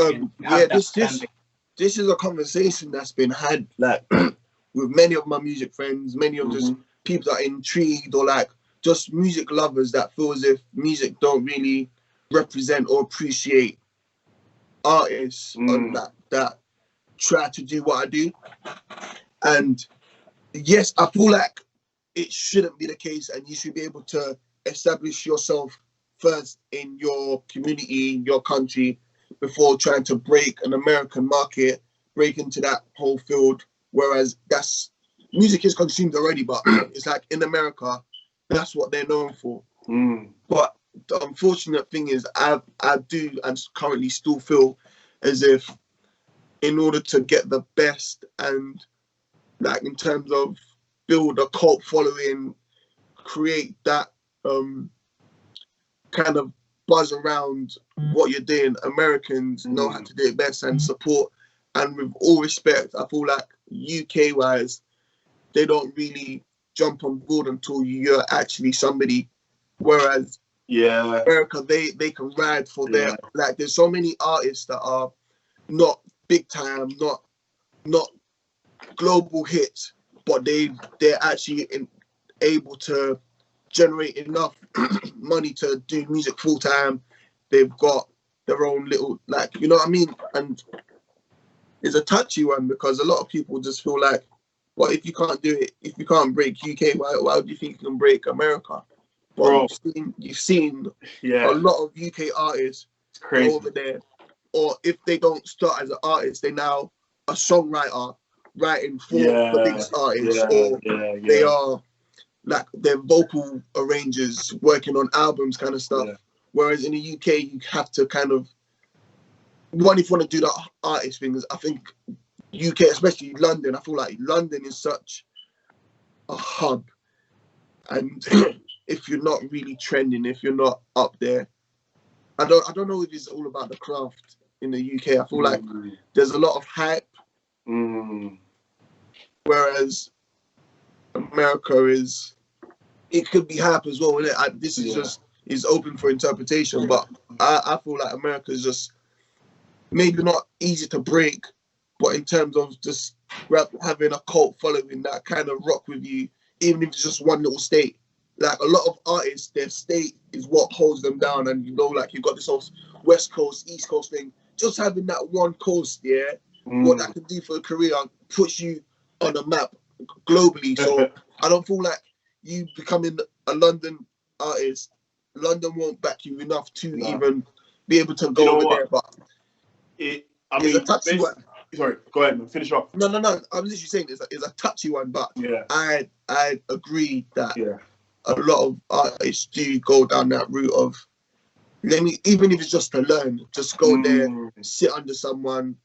This is a conversation that's been had, like, with many of my music friends, many of just people that are intrigued, or like just music lovers that feel as if music don't really represent or appreciate artists that try to do what I do. And yes, I feel like it shouldn't be the case, and you should be able to establish yourself first in your community, your country, before trying to break an American market, break into that whole field. Whereas music is consumed already, but it's like in America, that's what they're known for. But the unfortunate thing is, I do and currently still feel as if in order to get the best and, like, in terms of build a cult following, create that kind of buzz around what you're doing, Americans know how to do it best and support. And with all respect, I feel like UK wise, they don't really jump on board until you're actually somebody. Whereas America, they can ride for their, like, there's so many artists that are not big time, not global hits, but they're actually able to generate enough money to do music full time. They've got their own little, like, you know what I mean? And it's a touchy one, because a lot of people just feel like, well, if you can't do it, if you can't break UK, why do you think you can break America? Well, you've seen a lot of UK artists go over there, or if they don't start as an artist, they now a songwriter writing for the biggest artists, they are, like, they're vocal arrangers working on albums, kind of stuff. Whereas in the UK, you have to kind of, one, if you want to do the artist things, I think UK, especially London, I feel like London is such a hub, and if you're not really trending, if you're not up there, I don't know if it's all about the craft in the UK. I feel like there's a lot of hype, whereas America is, it could be hype as well. This is just is open for interpretation, but I feel like America is just maybe not easy to break, but in terms of just having a cult following that kind of rock with you, even if it's just one little state. Like a lot of artists, their state is what holds them down, and like you've got this whole West Coast, East Coast thing. Just having that one coast, what that can do for a career puts you on a map globally. So I don't feel like you becoming a London artist, London won't back you enough to even be able to go over there. But it's a touchy one.
Sorry, go ahead, man. Finish off.
No. I'm literally saying it's a touchy one, but I agree that a lot of artists do go down that route of even if it's just to learn, just go there, sit under someone,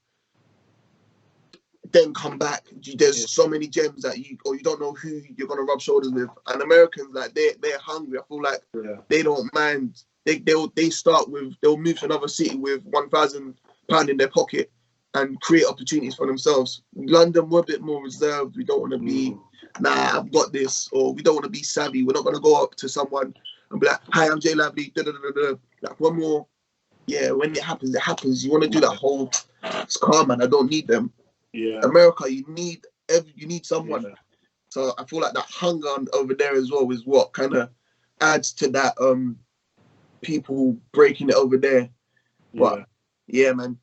then come back. There's so many gems that you don't know who you're gonna rub shoulders with. And Americans, like they're hungry. I feel like they don't mind. They start with, they'll move to another city with £1,000 in their pocket and create opportunities for themselves. London, we're a bit more reserved. We don't want to be, I've got this, or we don't want to be savvy. We're not gonna go up to someone and be like, hi, I'm Jay Lavely. Like one more, when it happens, it happens. You want to do that whole, it's calm, man. I don't need them. America, you need someone. So I feel like that hunger over there as well is what kind of adds to that people breaking it over there. But man,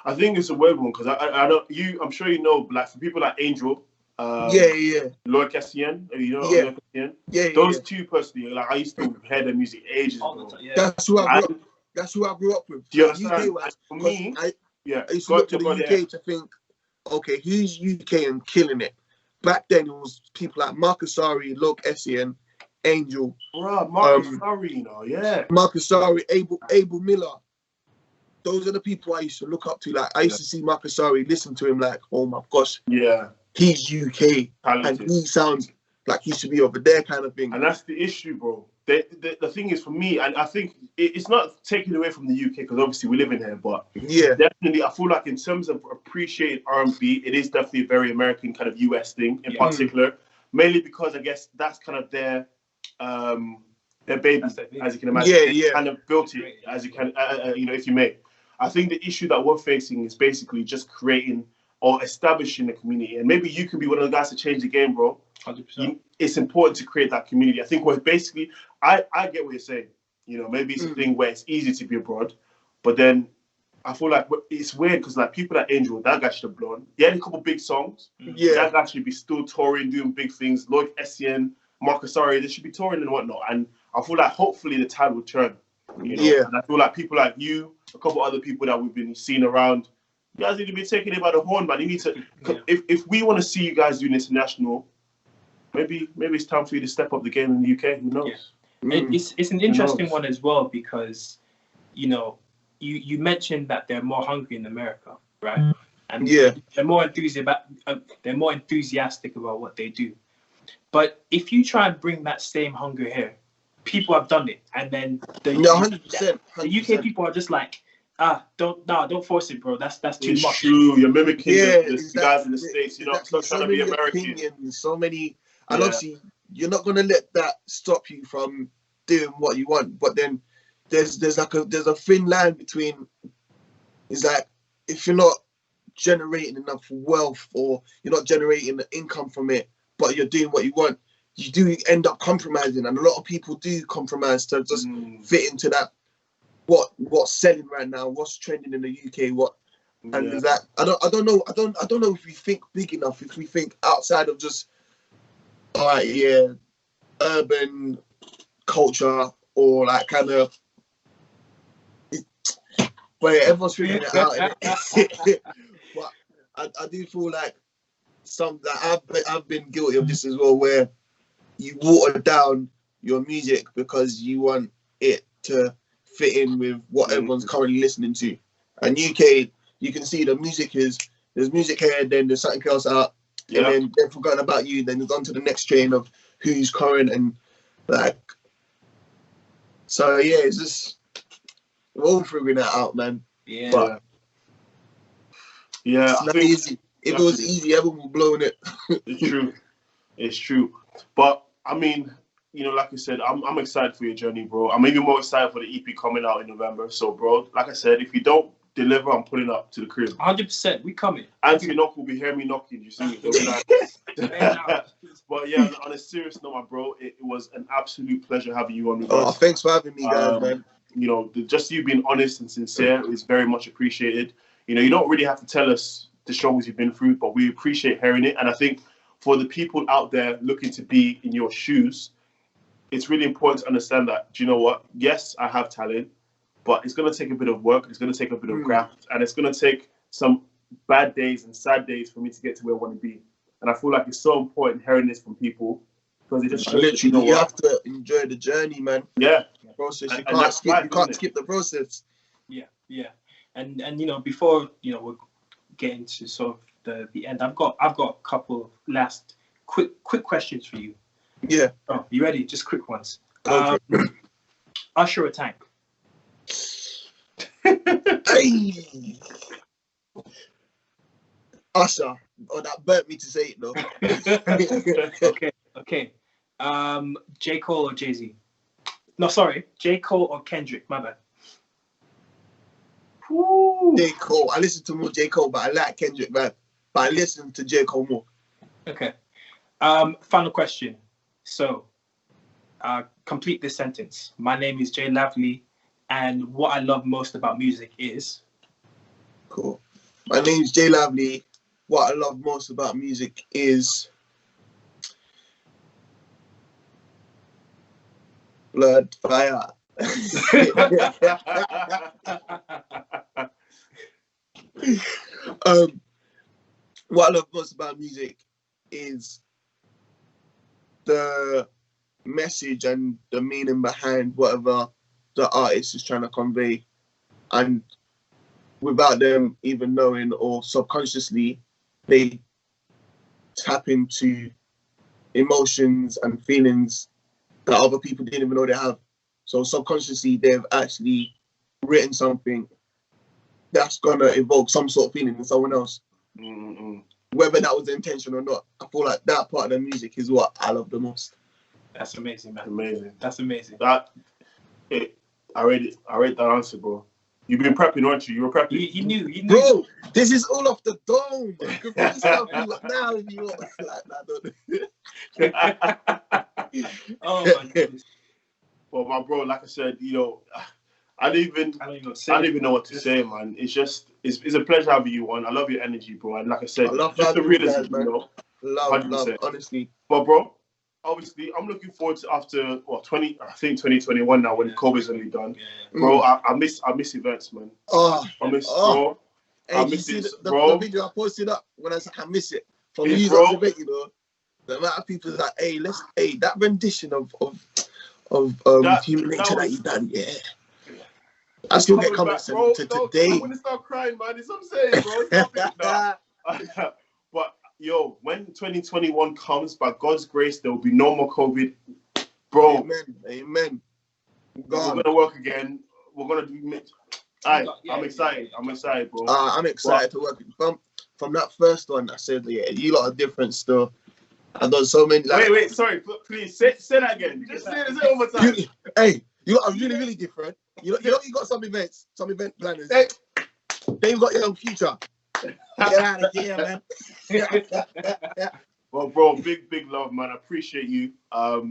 I think it's a weird one because I'm sure you know, like for people like Angel, Lloyd Cassian, Lloyd Cassian. Those two personally, like I used to hear their music ages ago.
That's who I grew up with.
Do you understand? For me,
I used to look to the UK to think, okay, who's UK and killing it? Back then, it was people like Marcus Ari, Lok Essien, Angel.
Bro, Marcus Ari,
Marcus Ari, Abel Miller. Those are the people I used to look up to. Like I used to see Marcus Ari, listen to him like, oh my gosh, he's UK, talented. And he sounds like he should be over there, kind of thing.
And that's the issue, bro. The thing is for me, and I think it's not taken away from the UK because obviously we live in here, but definitely I feel like in terms of appreciating R&B, it is definitely a very American kind of US thing in particular, mainly because I guess that's kind of their baby, as you can imagine. They kind of built it, as you can, if you may. I think the issue that we're facing is basically just creating or establishing a community, and maybe you can be one of the guys to change the game, bro.
100%.
It's important to create that community. I think we're basically, I get what you're saying. Maybe it's a thing where it's easy to be abroad, but then I feel like it's weird because like people like Angel, that guy should have blown. He had a couple big songs. That guy should be still touring, doing big things. Lloyd Essien, Marcus Ari, they should be touring and whatnot. And I feel like hopefully the tide will turn. And I feel like people like you, a couple other people that we've been seeing around, you guys need to be taking it by the horn, man. You need to, if we want to see you guys doing international, maybe it's time for you to step up the game in the UK. Who knows?
It's an interesting one as well because, you mentioned that they're more hungry in America, right? And they're more enthusiastic about what they do. But if you try and bring that same hunger here, people have done it, and then the
100%.
The UK people are just like, don't force it, bro. That's too much.
It's true. You're mimicking the guys in the States. Stop trying to be American.
Opinions, so many, and obviously you're not gonna let that stop you from doing what you want. But then there's a thin line between, is like if you're not generating enough wealth or you're not generating the income from it, but you're doing what you want, you do end up compromising, and a lot of people do compromise to just fit into that. What's selling right now? What's trending in the UK? And is that I don't know if we think big enough. If we think outside of just urban culture or like kind of, but everyone's figuring it out. But I do feel like I've been guilty of this as well, where you water down your music because you want it to fit in with what everyone's currently listening to. And UK, you can see there's music here, then there's something else out, and then they've forgotten about you, then it's on to the next train of who's current, and like, so it's just, We're all figuring that out, man.
Yeah.
But
yeah,
it's
I
not
think
easy. If it was easy, everyone would blow it.
it's true. It's true. But I mean, you know, like I said, I'm excited for your journey, bro. I'm even more excited for the EP coming out in November. So, bro, like I said, if you don't deliver, I'm pulling up to the crib.
100%. We coming.
Anthony Knock will be hearing me knocking. You see me? They'll be like, but yeah, on a serious note, my bro, it was an absolute pleasure having you on with us.
Thanks for having me, guys, man.
You know, just you being honest and sincere is very much appreciated. You know, you don't really have to tell us the struggles you've been through, but we appreciate hearing it. And I think for the people out there looking to be in your shoes, it's really important to understand that, do you know what? Yes, I have talent, but it's going to take a bit of work. It's going to take a bit of graft, and it's going to take some bad days and sad days for me to get to where I want to be. And I feel like it's so important hearing this from people because it just shows
literally, you have to enjoy the journey, man.
Yeah.
Process. You can't skip the process.
Yeah. And you know, before, you know, we're getting to sort of the end, I've got a couple last quick questions for you.
Yeah.
Oh, you ready? Just quick ones.
Okay.
Usher or Tank?
Hey. Usher. Oh, that burnt me to say it though.
Okay. J. Cole or Jay-Z? No, sorry. J. Cole or Kendrick? My bad.
J. Cole. I listen to more J. Cole, but I like Kendrick, man. But I listen to J. Cole more.
Okay. Final question. So, complete this sentence. My name is Jay Lavely, and what I love most about music is...
Cool. My name is Jay Lavely. What I love most about music is... blood, fire. What I love most about music is the message and the meaning behind whatever the artist is trying to convey, and without them even knowing or subconsciously, they tap into emotions and feelings that other people didn't even know they have. So subconsciously, they've actually written something that's gonna evoke some sort of feeling in someone else. Whether that was the intention or not. I feel like that part of the music is what I love the most.
That's amazing, man.
Amazing.
That's amazing.
I read that answer, bro. You've been prepping, aren't you? You were prepping.
You knew.
Bro, this is all off the dome. You can put yourself now if you want.
Oh my goodness.
Well, my bro, like I said, you know, I don't even know what to say, man. It's a pleasure having you on. I love your energy, bro. And like I said, just the realism, you know.
Love, honestly.
But bro, obviously, I'm looking forward to after 2021 now when COVID's only done. Yeah. Bro, I miss events, man. Bro.
Hey, I miss it,
bro.
The video I posted up when I said I miss it from you guys, event, you know. The amount of people like, that rendition of Human Nature that you done, yeah. I still get comments to today.
I'm gonna start crying, man. It's what I'm saying, bro. But yo, when 2021 comes, by God's grace, there will be no more COVID, bro.
Amen.
We're gonna work again. We're gonna do. I'm excited. I'm excited, bro.
I'm excited to work from that first one. I said, yeah, you lot are different still. I've done so many. Like,
wait, sorry, please say that again. Just say it one more time.
You are really, really different. You got some event planners. Hey, then you got your own future. Get out of here, man.
Well, bro, big love, man. I appreciate you. But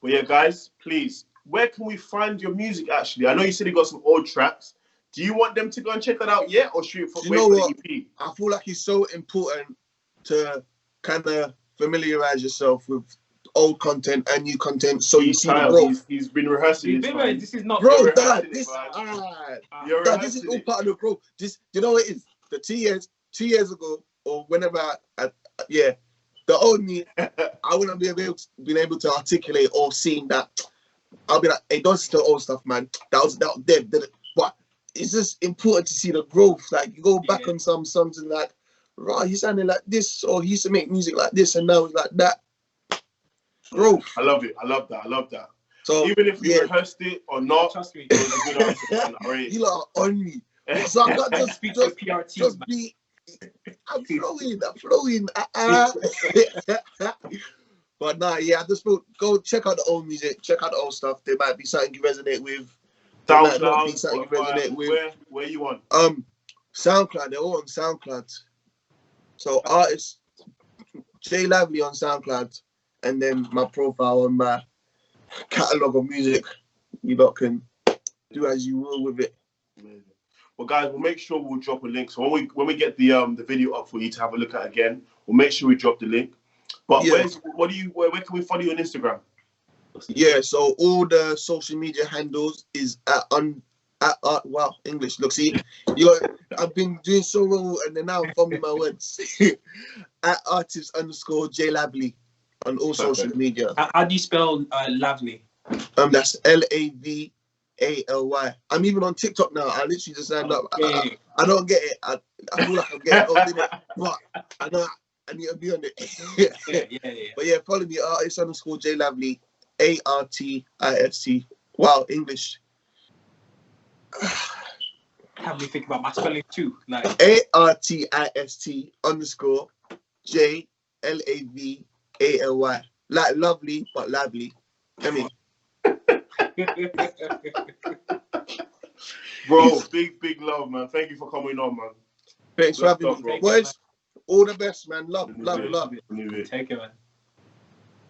yeah, guys, please, where can we find your music? Actually, I know you said you got some old tracks. Do you want them to go and check that out yet, or should we wait for the EP?
I feel like it's so important to kind of familiarize yourself with old content and new content, so you see the growth.
He's been rehearsing this.
This is not,
bro. This is all part of the growth. You know what it is? The 2 years ago, or whenever, the old me, I wouldn't be able to articulate or seeing that. I'll be like, hey, don't still old stuff, man. That was dead. But it's just important to see the growth. Like, you go back on some songs and like, right, he sounded like this, or he used to make music like this, and now it's like that. Growth.
I love it. I love that.
So
even if you rehearsed it or not,
trust me,
it was a good answer, man. I rate it.
you lot are on me. So I got
Let's speak to PRTs,
just
man.
be. I'm flowing. But nah, yeah, I just thought go check out the old music, check out the old stuff. There might be something you resonate with. There might not be
SoundCloud,
something you resonate with.
where you on?
SoundCloud, they're all on SoundCloud. So artists Jay Lively on SoundCloud, and then my profile on my catalogue of music. You lot can do as you will with it.
Amazing. Well, guys, we'll make sure we'll drop a link. So when we get the video up for you to have a look at again, we'll make sure we drop the link. But
Yeah.
where can we follow you on Instagram?
Yeah, so all the social media handles is wow, English. Look, see, I've been doing so well, and then now I'm fumbling my words. At artist_J Lively on all social media.
How do you spell Lively?
That's LAVALY. I'm even on TikTok now. I literally just signed up. I don't get it. I feel like I'm getting old in it, but I know I need to be on it.
yeah.
But yeah, follow me, artist_J Lively, ARTIST. Wow, English.
Have me think about my spelling too. Like
ARTIST_JLAVALY. Like lovely, but lively. I mean,
bro, big love, man. Thank you for coming on, man.
thanks for having me.
Bro.
Boys, all the best, man. Love.
Take it, man.